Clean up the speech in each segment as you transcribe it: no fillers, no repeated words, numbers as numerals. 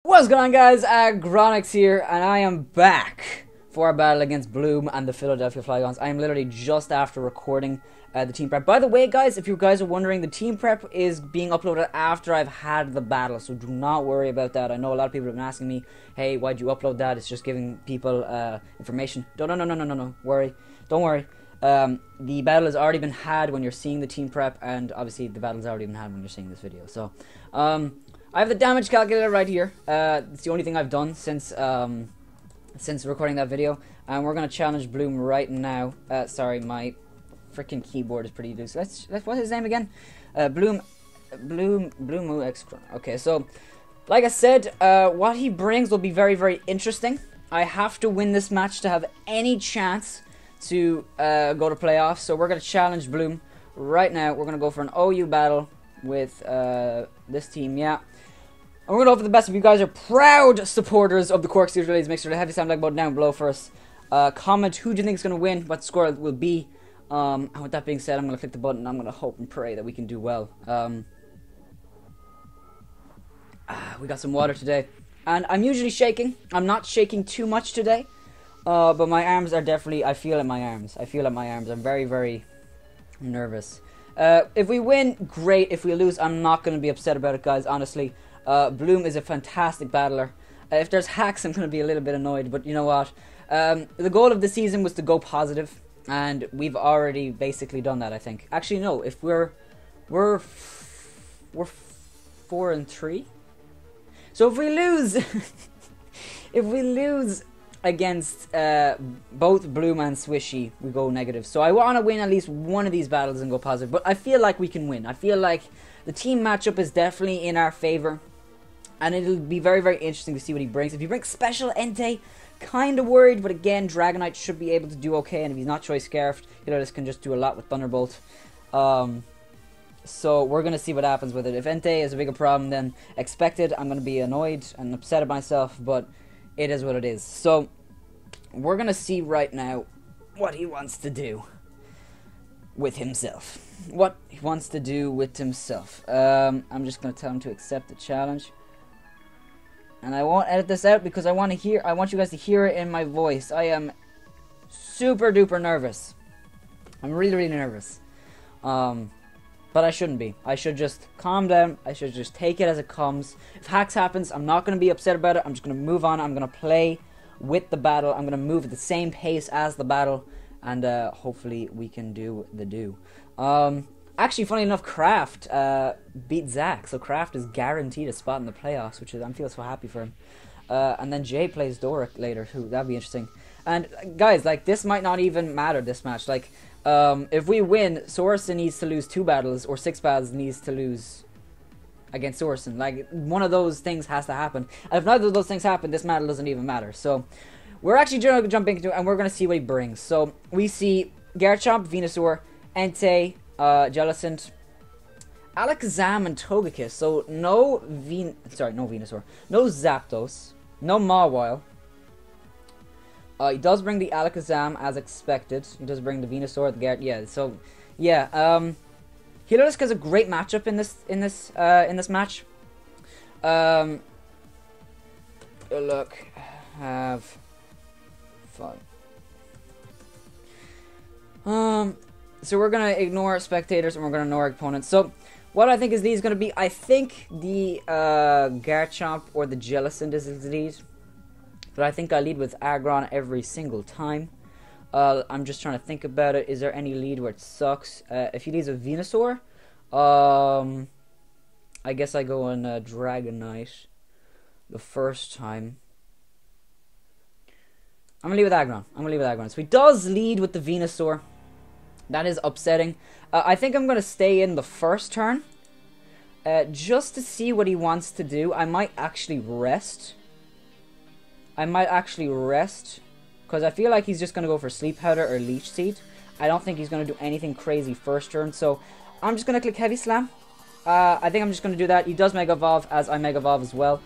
What's going on, guys? Aggronix here, and I am back for a battle against Bloom and the Philadelphia Flygons. I am literally just after recording the team prep. By the way, guys, if you guys are wondering, the team prep is being uploaded after I've had the battle, so do not worry about that. I know a lot of people have been asking me, hey, why'd you upload that? It's just giving people information. No, worry. Don't worry. The battle has already been had when you're seeing the team prep, and obviously the battle's already been had when you're seeing this video. So, I have the damage calculator right here. It's the only thing I've done since recording that video, and we're gonna challenge Bloom right now. Sorry, my freaking keyboard is pretty loose. What's his name again? Bloom X. Okay, so like I said, what he brings will be very, very interesting. I have to win this match to have any chance to go to playoffs. So we're gonna challenge Bloom right now. We're gonna go for an OU battle with this team. Yeah. And we're going to hope for the best. If you guys are proud supporters of the Cork Cradily, make sure to heavy sound like button down below for us. Comment who do you think is going to win, what the score will be. And with that being said, I'm going to click the button. I'm going to hope and pray that we can do well. We got some water today. And I'm usually shaking. I'm not shaking too much today. But my arms are definitely, I feel it in my arms. I'm very, very nervous. If we win, great. If we lose, I'm not going to be upset about it, guys, honestly. Bloom is a fantastic battler. If there's hacks, I'm going to be a little bit annoyed, but you know what? The goal of the season was to go positive, and we've already basically done that, I think. Actually, no. If we're 4-3. So if we lose, if we lose against both Bloom and Swishy, we go negative. So I want to win at least one of these battles and go positive. But I feel like we can win. I feel like the team matchup is definitely in our favor. And it'll be very, very interesting to see what he brings. If he brings Special Entei, kind of worried. But again, Dragonite should be able to do okay. And if he's not Choice Scarfed, This can just do a lot with Thunderbolt. So we're going to see what happens with it. If Entei is a bigger problem than expected, I'm going to be annoyed and upset at myself. But it is what it is. So we're going to see right now what he wants to do with himself. I'm just going to tell him to accept the challenge. And I won't edit this out because I want you guys to hear it in my voice. I am super duper nervous. I'm really, really nervous. But I shouldn't be. I should just calm down. I should just take it as it comes. If hacks happens, I'm not going to be upset about it. I'm just going to move on. I'm going to play with the battle. I'm going to move at the same pace as the battle. And hopefully we can do the do. Actually, funny enough, Kraft beat Zach, so Kraft is guaranteed a spot in the playoffs, which is, I feel so happy for him. And then Jay plays Doric later, too. That'd be interesting. And guys, like, this might not even matter, this match. Like, if we win, Sorensen needs to lose 2 battles, or 6 battles needs to lose against Sorensen. Like, one of those things has to happen. And if neither of those things happen, this battle doesn't even matter. So we're actually going to jump into it, and we're going to see what he brings. So we see Garchomp, Venusaur, Entei, Jellicent, Alakazam, and Togekiss. So no Venusaur, no Zapdos, no Mawile. He does bring the Alakazam as expected. He does bring the Venusaur, the Garrett. Yeah. So yeah. Heliolisk has a great matchup in this match. Look, have fun. So we're going to ignore spectators and we're going to ignore opponents. So what I think is lead is going to be, I think the Garchomp or the Jellicent is his lead. But I think I lead with Aggron every single time. I'm just trying to think about it. Is there any lead where it sucks? If he leads with Venusaur, I guess I go on Dragonite the first time. I'm going to lead with Aggron. So he does lead with the Venusaur. That is upsetting. I think I'm going to stay in the first turn. Just to see what he wants to do. I might actually rest. Because I feel like he's just going to go for Sleep Powder or Leech Seed. I don't think he's going to do anything crazy first turn. So I'm just going to click Heavy Slam. I think I'm just going to do that. He does Mega Evolve as I Mega Evolve as well.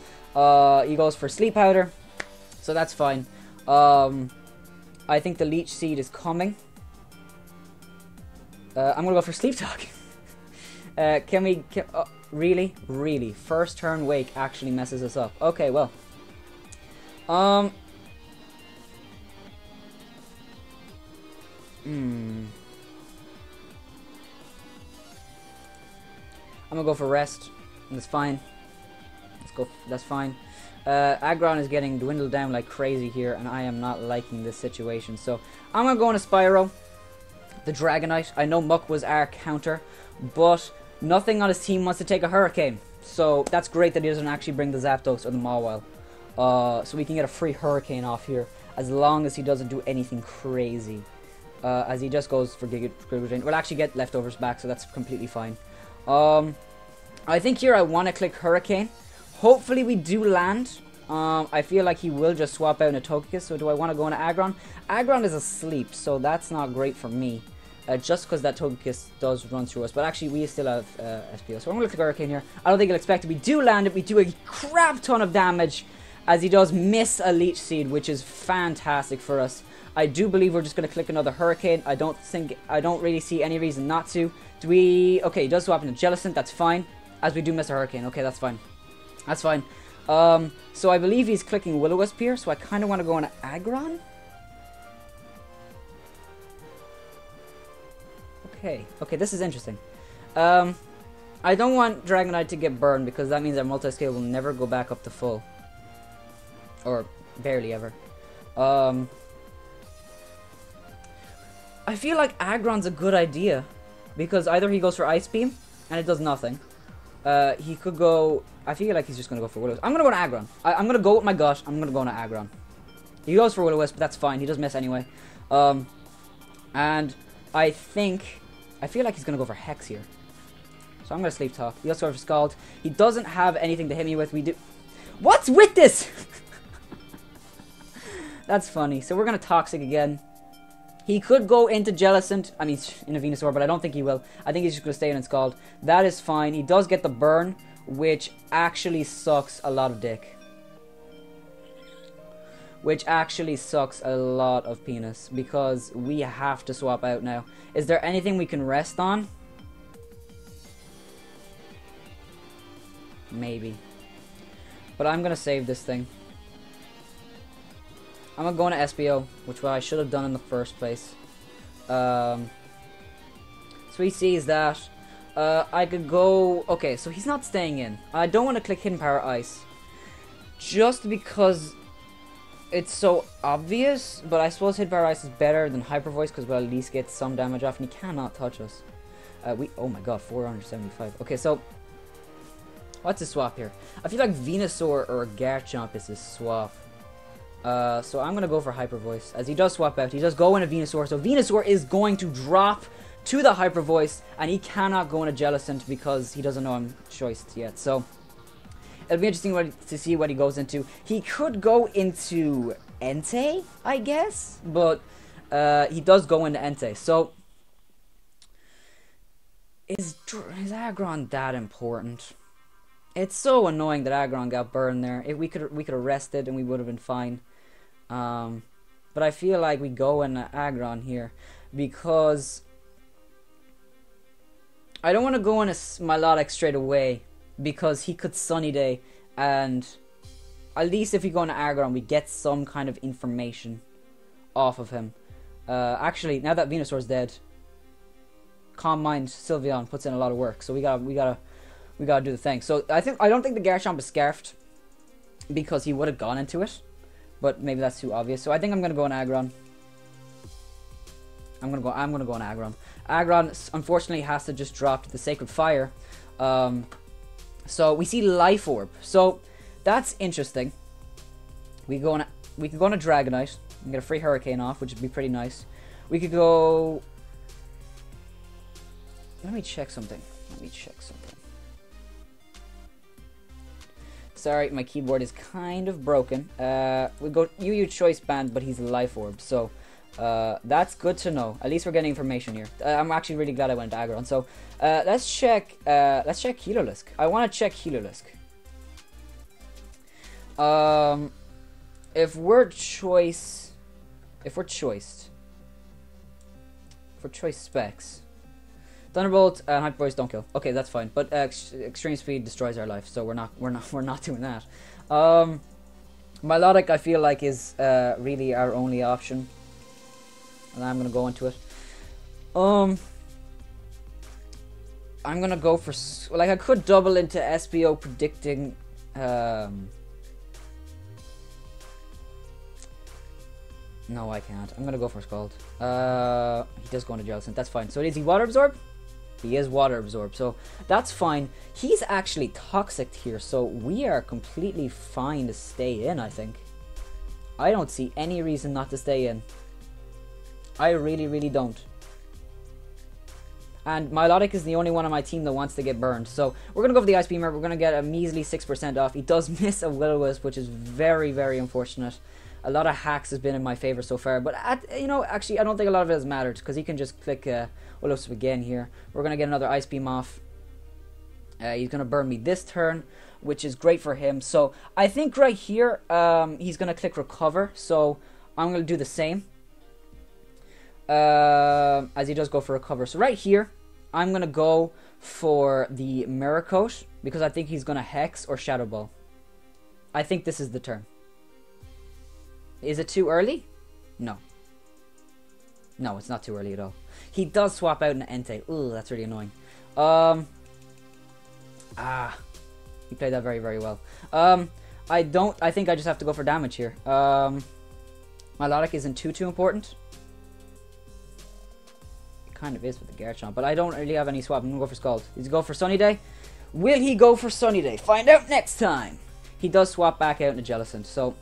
He goes for Sleep Powder. So that's fine. I think the Leech Seed is coming. I'm going to go for Sleep Talk. Really? Really? First turn wake actually messes us up. Okay, well. I'm gonna go for rest. That's fine. Let's go. That's fine. Aggron is getting dwindled down like crazy here, and I am not liking this situation. So I'm gonna go on a Spyro, the Dragonite. I know Muck was our counter, but nothing on his team wants to take a Hurricane. So that's great that he doesn't actually bring the Zapdos or the Mawile. So we can get a free Hurricane off here, as long as he doesn't do anything crazy. As he just goes for Giga Drain. We'll actually get leftovers back, so that's completely fine. I think here I want to click Hurricane. Hopefully we do land. I feel like he will just swap out in a Togekiss, so do I want to go into Aggron? Aggron is asleep, so that's not great for me. Just because that Togekiss does run through us. But actually, we still have SPO. So I'm going to click Hurricane here. I don't think he'll expect it. We do land it. We do a crap ton of damage as he does miss a Leech Seed, which is fantastic for us. I do believe we're just going to click another Hurricane. I don't really see any reason not to. Do we... Okay, he does swap into Jellicent. That's fine. As we do miss a Hurricane. Okay, that's fine. That's fine. So I believe he's clicking Will-O-Wisp here. So I kind of want to go into Aggron. Okay, this is interesting. I don't want Dragonite to get burned because that means our multi-scale will never go back up to full. Or barely ever. I feel like Aggron's a good idea because either he goes for Ice Beam and it does nothing. He could go... I feel like he's just going to go for Will-O-Wisp. I'm going to go to Aggron. I'm going to go with my gut. I'm going to go into Aggron. He goes for Will-O-Wisp, but that's fine. He does miss anyway. And I feel like he's going to go for Hex here. So I'm going to Sleep Talk. He also goes for Scald. He doesn't have anything to hit me with. We do... What's with this? That's funny. So we're going to Toxic again. He could go into Jellicent. I mean, in a Venusaur, but I don't think he will. I think he's just going to stay in Scald. That is fine. He does get the burn, which actually sucks a lot of dick. Which actually sucks a lot of penis, because we have to swap out now. Is there anything we can rest on? Maybe. But I'm going to save this thing. I'm going to go into SBO, which I should have done in the first place. So he sees that. I could go... Okay, so he's not staying in. I don't want to click Hidden Power Ice. Just because it's so obvious. But I suppose Hidden Power Ice is better than Hyper Voice because we'll at least get some damage off. And he cannot touch us. Oh my god, 475. Okay, so... What's his swap here? I feel like Venusaur or Garchomp is his swap. So I'm going to go for Hyper Voice. As he does swap out, he does go into Venusaur. So Venusaur is going to drop to the Hyper Voice. And he cannot go into Jellicent because he doesn't know I'm choiced yet. So it'll be interesting to see what he goes into. He could go into Entei, I guess. But he does go into Entei. So is Aggron that important? It's so annoying that Aggron got burned there. If we could have rested and we would have been fine. But I feel like we go in Aggron here because I don't want to go in a Milotic straight away because he could Sunny Day, and at least if we go into Aggron we get some kind of information off of him. Actually, now that Venusaur's dead, Calm Mind Sylveon puts in a lot of work, so we gotta do the thing. So I don't think the Garchomp is scarfed because he would have gone into it, but maybe that's too obvious. So I think I'm gonna go on Aggron. I'm gonna go on Aggron. Aggron unfortunately has to just drop to the Sacred Fire. So we see Life Orb. So that's interesting. We can go on a Dragonite and get a free Hurricane off, which would be pretty nice. We could go. Let me check something. Sorry, my keyboard is kind of broken. We go UU Choice Band, but he's a Life Orb, so that's good to know. At least we're getting information here. I'm actually really glad I went to Aggron. So let's check Heliolisk. I want to check Heliolisk. If we're choice specs, Thunderbolt and Hyper Voice don't kill. Okay, that's fine. But extreme speed destroys our life, so we're not doing that. Melodic, I feel like, is really our only option, and I'm gonna go into it. I'm gonna go for, like, I could double into SBO predicting. No, I can't. I'm gonna go for Scald. He does go into Jellicent. That's fine. So is he Water Absorb? He is Water Absorb. So that's fine. He's actually Toxic here, so we are completely fine to stay in, I think. I don't see any reason not to stay in. I really, really don't. And Milotic is the only one on my team that wants to get burned. So we're going to go for the Ice Beamer. We're going to get a measly 6% off. He does miss a Will-O-Wisp, which is very, very unfortunate. A lot of hacks has been in my favor so far. But, you know, actually, I don't think a lot of it has mattered, because he can just click Will-O-Wisp again here. We're going to get another Ice Beam off. He's going to burn me this turn, which is great for him. So I think right here, he's going to click Recover. So I'm going to do the same. As he does go for Recover. So right here, I'm going to go for the Mirror Coat, because I think he's going to Hex or Shadow Ball. I think this is the turn. Is it too early? No. No, it's not too early at all. He does swap out an Entei. Ooh, that's really annoying. He played that very, very well. I think I just have to go for damage here. Milotic isn't too important. Kind of is with the Garchomp, but I don't really have any swap. I'm gonna go for Scald. Does he go for Sunny Day? Will he go for Sunny Day? Find out next time. He does swap back out into Jellicent, so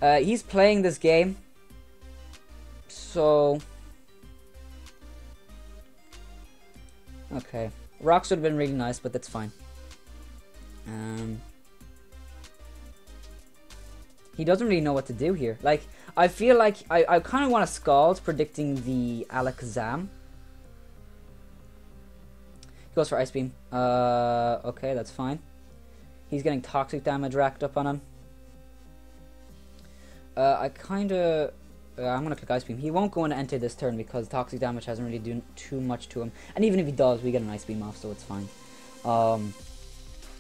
he's playing this game. So okay, Rocks would have been really nice, but that's fine. He doesn't really know what to do here. Like, I feel like I kind of want to Scald, predicting the Alakazam. He goes for Ice Beam. Okay, that's fine. He's getting Toxic damage racked up on him. I'm going to click Ice Beam. He won't go into Entei this turn because Toxic damage hasn't really done too much to him. And even if he does, we get an Ice Beam off, so it's fine.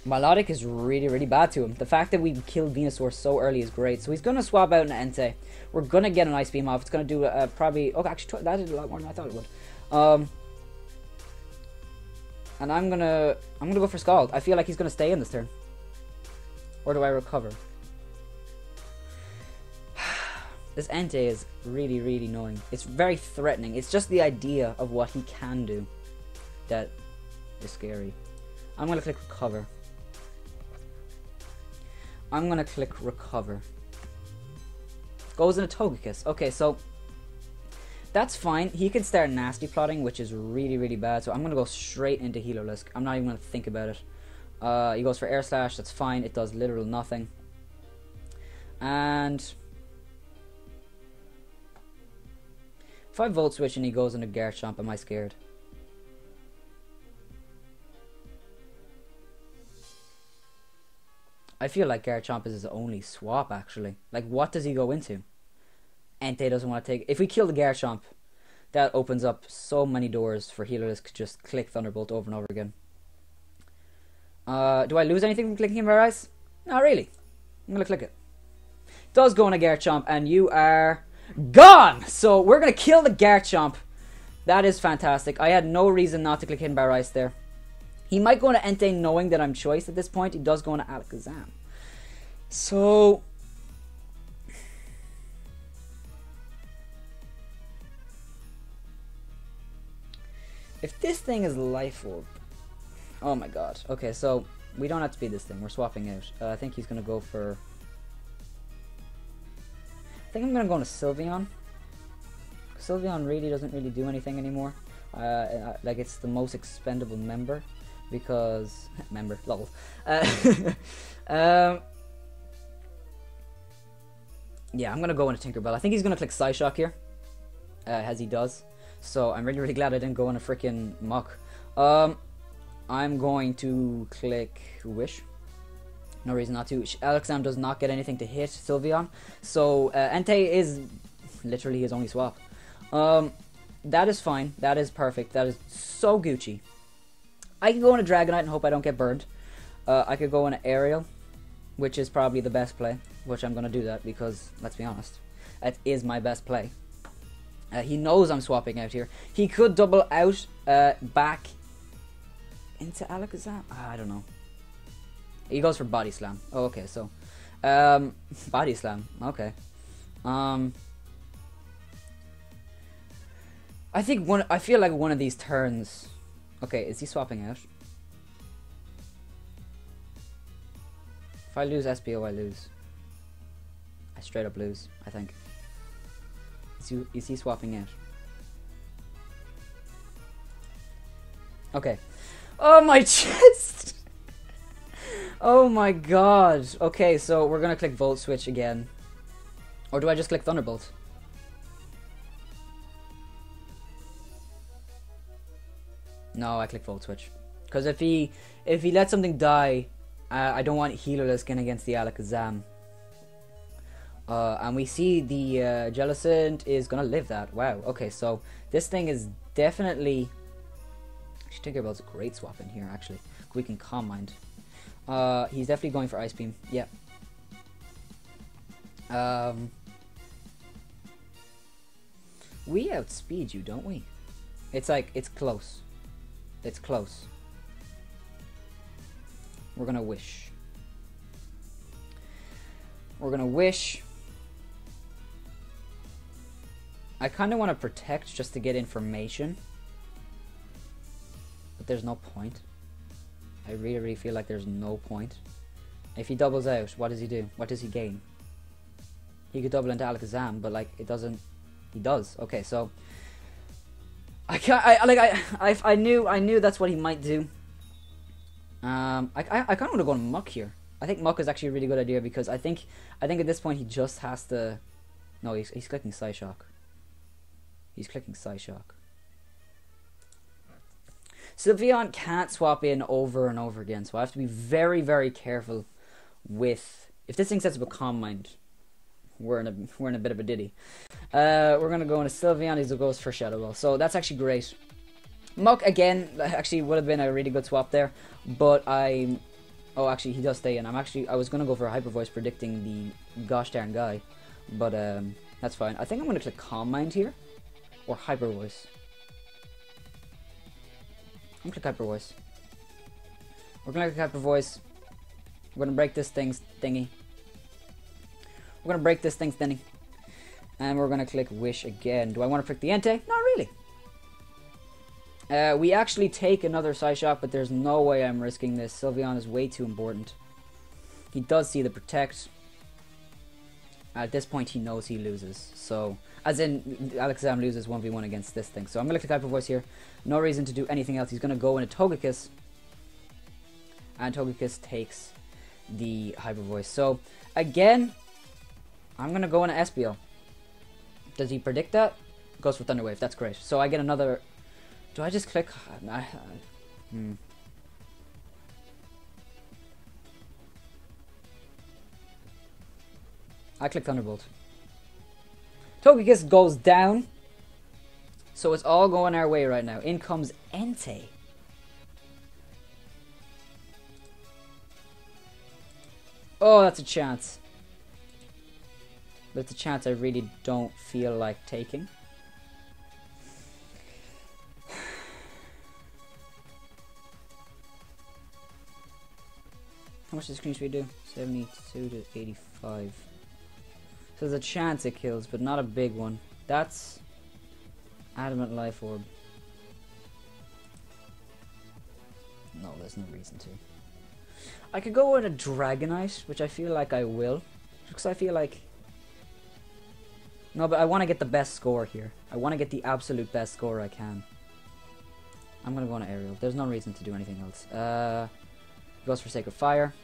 Milotic is really, really bad to him. The fact that we killed Venusaur so early is great. So he's going to swap out an Entei. We're going to get an Ice Beam off. It's going to do probably... Oh, actually, that did a lot more than I thought it would. And I'm going to go for Scald. I feel like he's going to stay in this turn. Or do I Recover? This Entei is really, really annoying. It's very threatening. It's just the idea of what he can do that is scary. I'm going to click Recover. I'm going to click Recover. Goes into Togekiss. Okay, so that's fine. He can start Nasty Plotting, which is really, really bad. So I'm going to go straight into Heliolisk. I'm not even going to think about it. He goes for Air Slash. That's fine. It does literal nothing. And if I Volt Switch and he goes into Garchomp, am I scared? I feel like Garchomp is his only swap, actually. Like, what does he go into? Entei doesn't want to take... If we kill the Garchomp, that opens up so many doors for Heliolisk to just click Thunderbolt over and over again. Do I lose anything from clicking Mirror-Ice? Not really. I'm going to click it. Does go into Garchomp, and you are gone! So, we're going to kill the Garchomp. That is fantastic. I had no reason not to click Hidden Barrier Ice there. He might go into Entei knowing that I'm Choice at this point. He does go into Alakazam. So if this thing is Life Orb... Oh my god. Okay, so we don't have to beat this thing. We're swapping out. I think he's going to go for... I think I'm going to go into Sylveon. Sylveon really doesn't really do anything anymore. Like, it's the most expendable member. Because... member. Lol. Yeah, I'm going to go into Tinkerbell. I think he's going to click Psyshock here. As he does. So, I'm really, really glad I didn't go into freaking Mach. I'm going to click Wish. No reason not to. Alakazam does not get anything to hit Sylveon. So, Entei is literally his only swap. That is fine. That is perfect. That is so Gucci. I can go on a Dragonite and hope I don't get burned. I could go on an Aerial, which is probably the best play. Which I'm going to do that because, let's be honest, that is my best play. He knows I'm swapping out here. He could double out back into Alakazam. I don't know. He goes for Body Slam. Oh, okay, so Body Slam. Okay. I feel like one of these turns. Okay, is he swapping out? If I lose SPO, I lose. I straight up lose, I think. Is he swapping out? Okay. Oh, my chest! Oh my god. Okay, so we're gonna click Volt Switch again. Or do I just click Thunderbolt? No, I click Volt Switch. Because if he lets something die, I don't want Healerless skin against the Alakazam. And we see the Jellicent is gonna live that. Wow, okay, so this thing is definitely... Tinkerbell's a great swap in here, actually. We can Calm Mind. He's definitely going for Ice Beam. Yeah. We outspeed you, don't we? It's like, it's close. It's close. We're gonna Wish. We're gonna Wish. I kind of want to Protect just to get information. But there's no point. I really feel like there's no point. If he doubles out, what does he do? What does he gain? He could double into Alakazam, but like it doesn't. He does. Okay, so I can't. I knew that's what he might do. I kind of want to go on Muck here. I think Muck is actually a really good idea because I think at this point he just has to. No, he's clicking Psyshock. He's clicking Psyshock. Sylveon can't swap in over and over again, so I have to be very, very careful with... If this thing sets up a Calm Mind, we're in a bit of a ditty. We're going to go into Sylveon, he goes for Shadow Ball, so that's actually great. Muck, again, actually would have been a really good swap there, but I... Oh, actually, he does stay in. I was going to go for a Hyper Voice predicting the gosh darn guy, but that's fine. I think I'm going to click Calm Mind here, or Hyper Voice. I'm gonna click Hyper Voice. We're gonna click Hyper Voice. We're gonna break this thing's thingy. We're gonna break this thing's thingy. And we're gonna click Wish again. Do I want to prick the Entei? Not really. We actually take another Psyshock, but there's no way I'm risking this. Sylveon is way too important. He does see the Protect. At this point, he knows he loses. So, as in, Alakazam loses 1v1 against this thing. So I'm going to click Hyper Voice here. No reason to do anything else. He's going to go into Togekiss. And Togekiss takes the Hyper Voice. So, again, I'm going to go into Espio. Does he predict that? Goes for Thunder Wave. That's great. So I get another... Do I just click... I click Thunderbolt. Togekiss goes down. So it's all going our way right now. In comes Entei. Oh, that's a chance. That's a chance I really don't feel like taking. How much does screen speed do? 72 to 85. So there's a chance it kills, but not a big one. That's Adamant Life Orb. No, there's no reason to. I could go with a Dragonite, which I feel like I will. Because I feel like... No, but I want to get the best score here. I want to get the absolute best score I can. I'm going to go on Aerial. There's no reason to do anything else. He goes for Sacred Fire.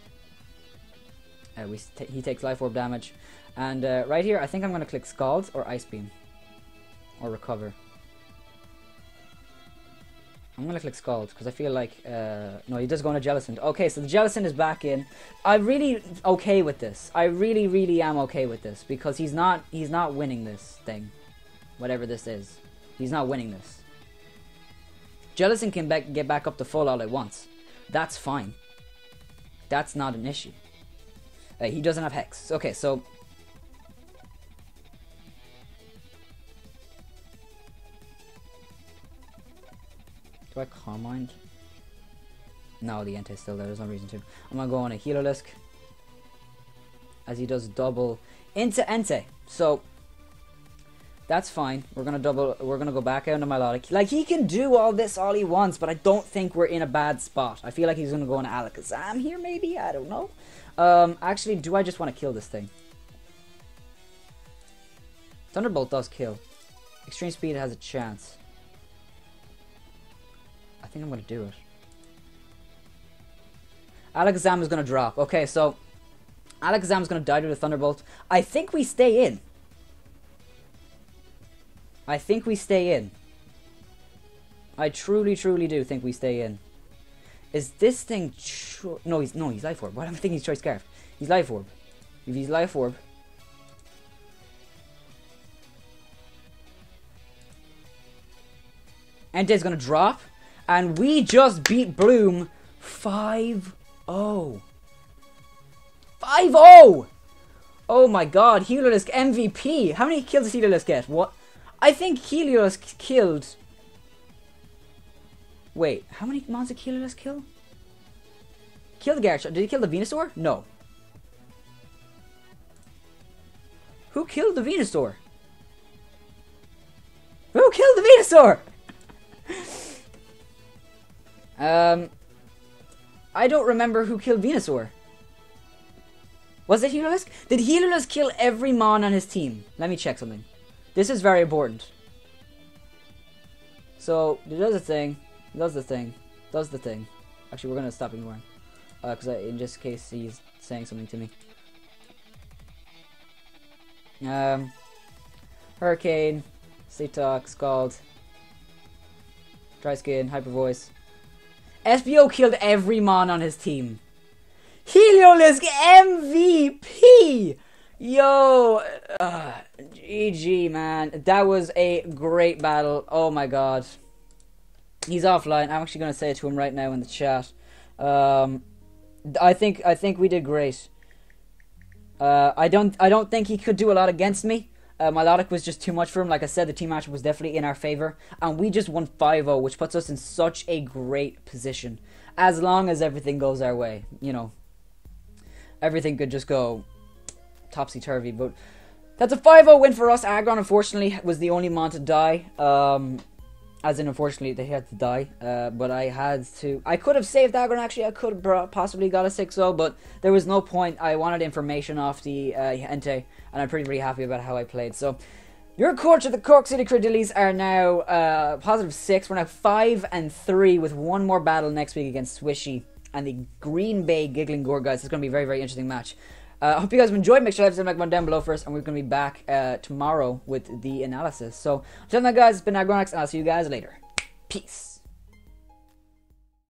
He takes Life Orb damage. And right here, I think I'm going to click Scald or Ice Beam. Or Recover. I'm going to click Scald because I feel like... no, he does go on a Jellicent. Okay, so the Jellicent is back in. I'm really okay with this. I really, really am okay with this. Because he's not winning this thing. Whatever this is. He's not winning this. Jellison can get back up to full all at once. That's fine. That's not an issue. He doesn't have Hex. Okay, so... Do I Calm Mind? No, the Entei's still there. There's no reason to. I'm going to go on a Heliolisk. As he does double into Entei. So... That's fine. We're gonna go back out into Milotic. Like, he can do all this all he wants, but I don't think we're in a bad spot. I feel like he's gonna go into Alakazam here, maybe? I don't know. Actually, do I just want to kill this thing? Thunderbolt does kill. Extreme Speed has a chance. I think I'm gonna do it. Alakazam is gonna drop. Okay, so Alakazam is gonna die to the Thunderbolt. I think we stay in. I think we stay in. I truly, truly do think we stay in. Is this thing... No, he's Life Orb. Why am I thinking he's Choice Scarf? He's Life Orb. If he's Life Orb... Entei's gonna drop. And we just beat Bloom 5-0. 5-0! Oh my god, Heliolisk MVP. How many kills does Heliolisk get? What? I think Heliolisk killed... Wait, how many mons did Heliolisk kill? Kill the Garchomp. Did he kill the Venusaur? No. Who killed the Venusaur? Who killed the Venusaur? I don't remember who killed Venusaur. Was it Heliolisk? Did Heliolisk kill every mon on his team? Let me check something. This is very important. So, it does the thing. It does the thing. Does the thing. Actually, we're going to stop ignoring. Because in just case he's saying something to me. Hurricane. Sleep Talk. Scald. Dry Skin. Hyper Voice. SBO killed every mon on his team. Heliolisk MVP! Yo, GG, man. That was a great battle. Oh my god. He's offline. I'm actually gonna say it to him right now in the chat. I think we did great. I don't think he could do a lot against me. Milotic was just too much for him. Like I said, the team matchup was definitely in our favor, and we just won 5-0, which puts us in such a great position. As long as everything goes our way, you know, everything could just go topsy-turvy, but that's a 5-0 win for us. Aggron, unfortunately, was the only mon to die. As in, unfortunately, they had to die. But I had to... I could have saved Aggron, actually. I could have possibly got a 6-0, but there was no point. I wanted information off the Entei, and I'm pretty happy about how I played. So, your coach of the Cork City Cradillys are now positive 6. We're now 5-3 with one more battle next week against Swishy and the Green Bay Giggling Gore guys. It's going to be a very, very interesting match. I hope you guys have enjoyed. Make sure to leave a like down below first, and we're going to be back tomorrow with the analysis. So, until then, guys, it's been Aggronix, and I'll see you guys later. Peace.